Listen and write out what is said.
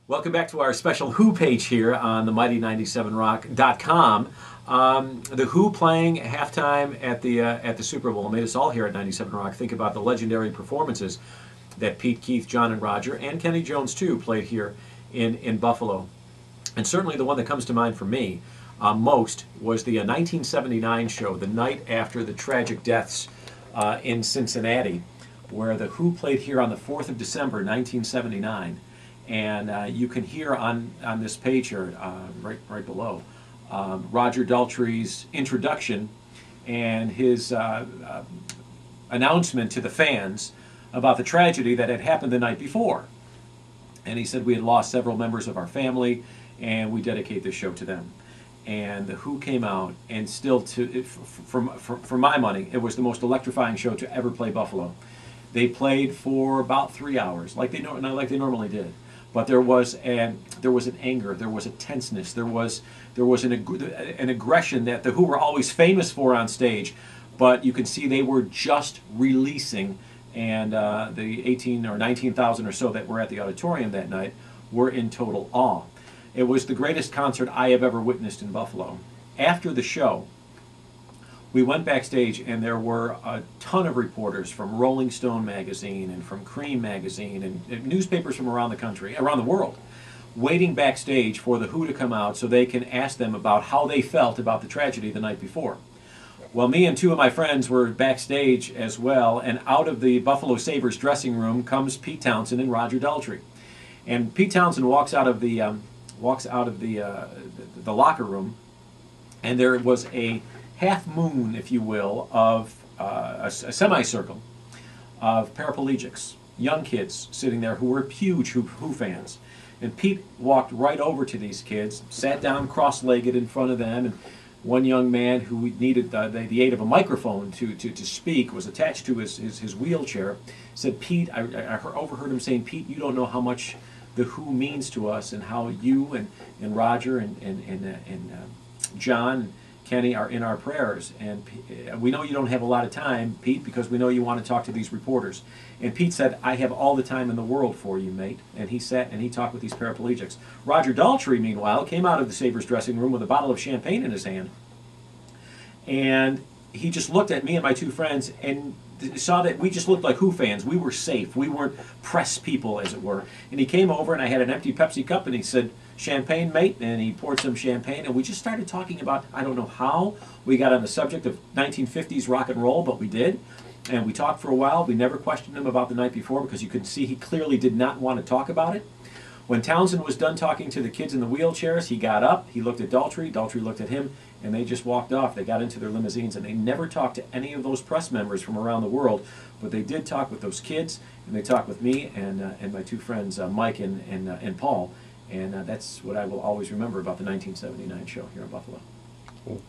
Welcome back to our special Who page here on the Mighty97Rock.com. The Who playing halftime at the Super Bowl made us all here at 97 Rock think about the legendary performances that Pete, Keith, John, and Roger, and Kenny Jones too, played here in Buffalo. And certainly the one that comes to mind for me most was the 1979 show, the night after the tragic deaths in Cincinnati, where the Who played here on the 4th of December, 1979. And you can hear on this page here, right below, Roger Daltrey's introduction and his announcement to the fans about the tragedy that had happened the night before. And he said we had lost several members of our family, and we dedicate this show to them. And the Who came out, and still, for my money, it was the most electrifying show to ever play Buffalo. They played for about 3 hours, like they normally did. But there was an anger, there was a tenseness, there was an aggression that the Who were always famous for on stage. But you can see they were just releasing, and the 18 or 19,000 or so that were at the auditorium that night were in total awe. It was the greatest concert I have ever witnessed in Buffalo. After the show, we went backstage, and there were a ton of reporters from Rolling Stone magazine and from Cream magazine and newspapers from around the country, around the world, waiting backstage for the Who to come out so they can ask them about how they felt about the tragedy the night before. Well, me and two of my friends were backstage as well, and out of the Buffalo Sabres dressing room comes Pete Townshend and Roger Daltrey. And Pete Townshend walks out of the locker room, and there was a half moon, if you will, of a semicircle of paraplegics, young kids sitting there who were huge Who fans. And Pete walked right over to these kids, sat down cross-legged in front of them, and one young man who needed the aid of a microphone to speak was attached to his wheelchair, said, "Pete," I overheard him saying, "Pete, you don't know how much the Who means to us, and how you and Roger and John, Kenny are in our prayers, and we know you don't have a lot of time, Pete, because we know you want to talk to these reporters." And Pete said, "I have all the time in the world for you, mate." And he sat and he talked with these paraplegics. Roger Daltrey, meanwhile, came out of the Sabres dressing room with a bottle of champagne in his hand, and he just looked at me and my two friends and saw that we just looked like Who fans. We were safe. We weren't press people, as it were. And he came over, and I had an empty Pepsi cup, and he said, "Champagne, mate?" And he poured some champagne, and we just started talking about, I don't know how we got on the subject of 1950s rock and roll, but we did. And we talked for a while. We never questioned him about the night before, because you could see he clearly did not want to talk about it. When Townshend was done talking to the kids in the wheelchairs, he got up, he looked at Daltrey, Daltrey looked at him, and they just walked off. They got into their limousines, and they never talked to any of those press members from around the world, but they did talk with those kids, and they talked with me and my two friends, Mike and Paul, and that's what I will always remember about the 1979 show here in Buffalo. Cool.